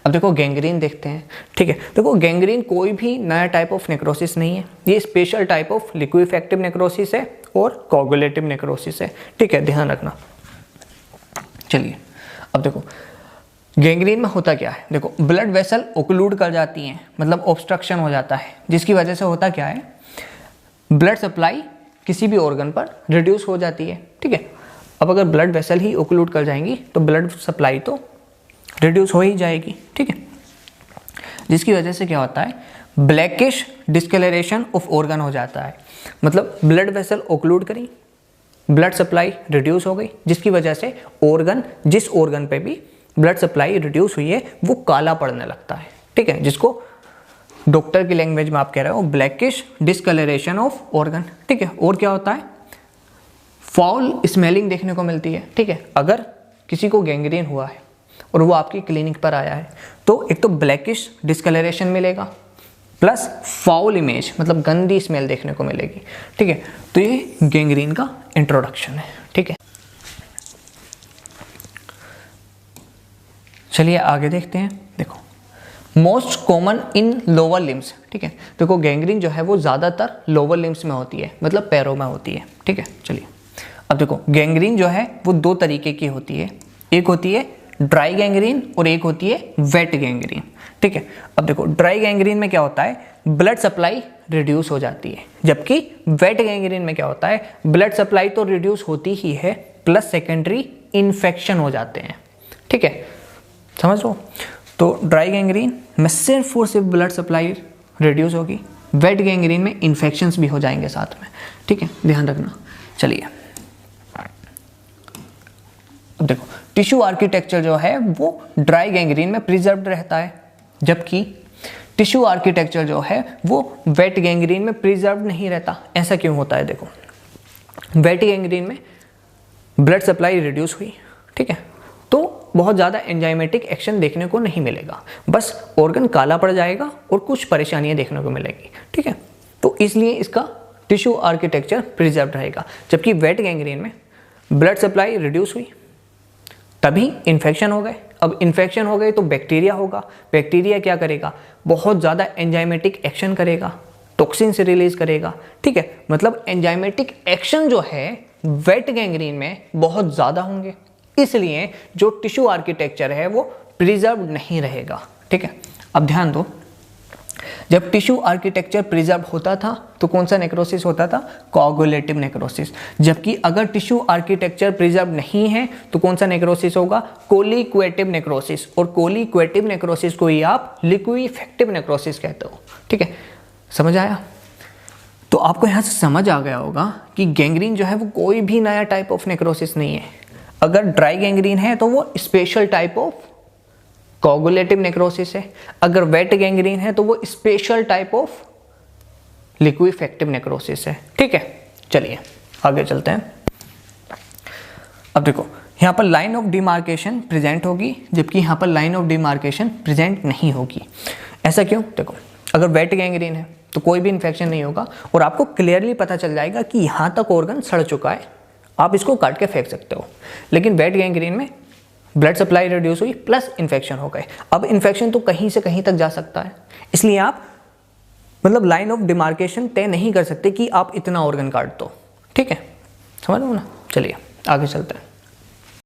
अब देखो गैंग्रीन देखते हैं, ठीक है। देखो गैंग्रीन कोई भी नया टाइप ऑफ नेक्रोसिस नहीं है, ये स्पेशल टाइप ऑफ लिक्विफेक्टिव नेक्रोसिस है और कोगुलेटिव नेक्रोसिस है, ठीक है, ध्यान रखना। चलिए अब देखो गैंग्रीन में होता क्या है, देखो ब्लड वेसल ओक्लूड कर जाती हैं, मतलब ऑब्स्ट्रक्शन हो जाता है, जिसकी वजह से होता क्या है, ब्लड सप्लाई किसी भी ऑर्गन पर रिड्यूस हो जाती है, ठीक है। अब अगर ब्लड वेसल ही ओक्लूड कर जाएंगी तो ब्लड सप्लाई तो रिड्यूस हो ही जाएगी, ठीक है, जिसकी वजह से क्या होता है, ब्लैकिश डिस्कलरेशन ऑफ ऑर्गन हो जाता है। मतलब ब्लड वेसल ओक्लूड करी, ब्लड सप्लाई रिड्यूस हो गई, जिसकी वजह से ऑर्गन, जिस ऑर्गन पे भी ब्लड सप्लाई रिड्यूस हुई है वो काला पड़ने लगता है, ठीक है, जिसको डॉक्टर की लैंग्वेज में आप कह रहे हो ब्लैकिश डिस्कलरेशन ऑफ ऑर्गन, ठीक है। और क्या होता है, फाउल स्मेलिंग देखने को मिलती है, ठीक है। अगर किसी को गैंग्रीन हुआ है और वो आपकी क्लिनिक पर आया है तो एक तो ब्लैकिश डिस्कलरेशन मिलेगा प्लस फाउल इमेज, मतलब गंदी स्मेल देखने को मिलेगी, ठीक है। तो ये गैंग्रीन का इंट्रोडक्शन है, ठीक है। चलिए आगे देखते हैं। देखो most common in lower limbs, ठीक है। देखो गैंग्रीन जो है वो ज़्यादातर लोअर लिम्स में होती है, मतलब पैरों में होती है, ठीक है। चलिए अब देखो गैंग्रीन जो है वो दो तरीके की होती है, एक होती है ड्राई गैंग्रीन और एक होती है वेट गैंग्रीन, ठीक है। अब देखो ड्राई गैंग्रीन में क्या होता है, ब्लड सप्लाई रिड्यूस हो जाती है, जबकि वेट गैंग्रीन में क्या होता है, ब्लड सप्लाई तो रिड्यूस होती ही है प्लस सेकेंडरी इन्फेक्शन हो जाते हैं, ठीक है, समझ लो। तो ड्राई गैंग्रीन में सिर्फ और सिर्फ ब्लड सप्लाई रिड्यूस होगी, वेट गैंग्रीन में इन्फेक्शंस भी हो जाएंगे साथ में, ठीक है, ध्यान रखना। चलिए अब देखो टिश्यू आर्किटेक्चर जो है वो ड्राई गैंग्रीन में प्रिजर्व्ड रहता है, जबकि टिश्यू आर्किटेक्चर जो है वो वेट गैंग्रीन में प्रिजर्व्ड नहीं रहता। ऐसा क्यों होता है, देखो वेट गैंग्रीन में ब्लड सप्लाई रिड्यूस हुई, ठीक है, तो बहुत ज़्यादा एंजाइमेटिक एक्शन देखने को नहीं मिलेगा, बस ऑर्गन काला पड़ जाएगा और कुछ परेशानियां देखने को मिलेगी, ठीक है। तो इसलिए इसका टिश्यू आर्किटेक्चर प्रिजर्व रहेगा। जबकि वेट गैंग्रीन में ब्लड सप्लाई रिड्यूस हुई, तभी इन्फेक्शन हो गए। अब इन्फेक्शन हो गए तो बैक्टीरिया होगा, बैक्टीरिया क्या करेगा, बहुत ज़्यादा एंजाइमेटिक एक्शन करेगा, टॉक्सिन से रिलीज करेगा, ठीक है। मतलब एंजाइमेटिक एक्शन जो है वेट गैंग्रीन में बहुत ज़्यादा होंगे, इसलिए जो टिश्यू आर्किटेक्चर है वो प्रिजर्व नहीं रहेगा, ठीक है। अब ध्यान दो, जब टिश्यू आर्किटेक्चर प्रिजर्व होता था तो कौन सा नेक्रोसिस होता था, कोगुलेटिव नेक्रोसिस। जबकि अगर टिश्यू आर्किटेक्चर प्रिजर्व नहीं है तो कौन सा नेक्रोसिस होगा, कोलिक्वेटिव नेक्रोसिस। और कोलिक्वेटिव नेक्रोसिस को ही आप लिक्विफेक्टिव नेक्रोसिस कहते हो, ठीक है, समझ आया। तो आपको यहाँ से समझ आ गया होगा कि गैंग्रीन जो है वो कोई भी नया टाइप ऑफ नेक्रोसिस नहीं है। अगर ड्राई गैंग्रीन है तो वो special type of coagulative necrosis है, अगर वेट गैंग्रीन है तो वो स्पेशल टाइप ऑफ लिक्विफेक्टिव नेक्रोसिस है, ठीक है। चलिए आगे चलते हैं। अब देखो यहाँ पर लाइन ऑफ डिमार्केशन प्रेजेंट होगी, जबकि यहाँ पर लाइन ऑफ डिमार्केशन प्रेजेंट नहीं होगी। ऐसा क्यों, देखो अगर वेट गैंग्रीन है तो कोई भी इन्फेक्शन नहीं होगा और आपको क्लियरली पता चल जाएगा कि यहाँ तक ऑर्गन सड़ चुका है, आप इसको काट के फेंक सकते हो। लेकिन वेट गैंग्रीन में ब्लड सप्लाई रिड्यूस हुई प्लस इन्फेक्शन हो गए। अब इन्फेक्शन तो कहीं से कहीं तक जा सकता है, इसलिए आप मतलब लाइन ऑफ डिमार्केशन तय नहीं कर सकते कि आप इतना ऑर्गन काट दो, ठीक है, समझ लो ना। चलिए आगे चलते हैं।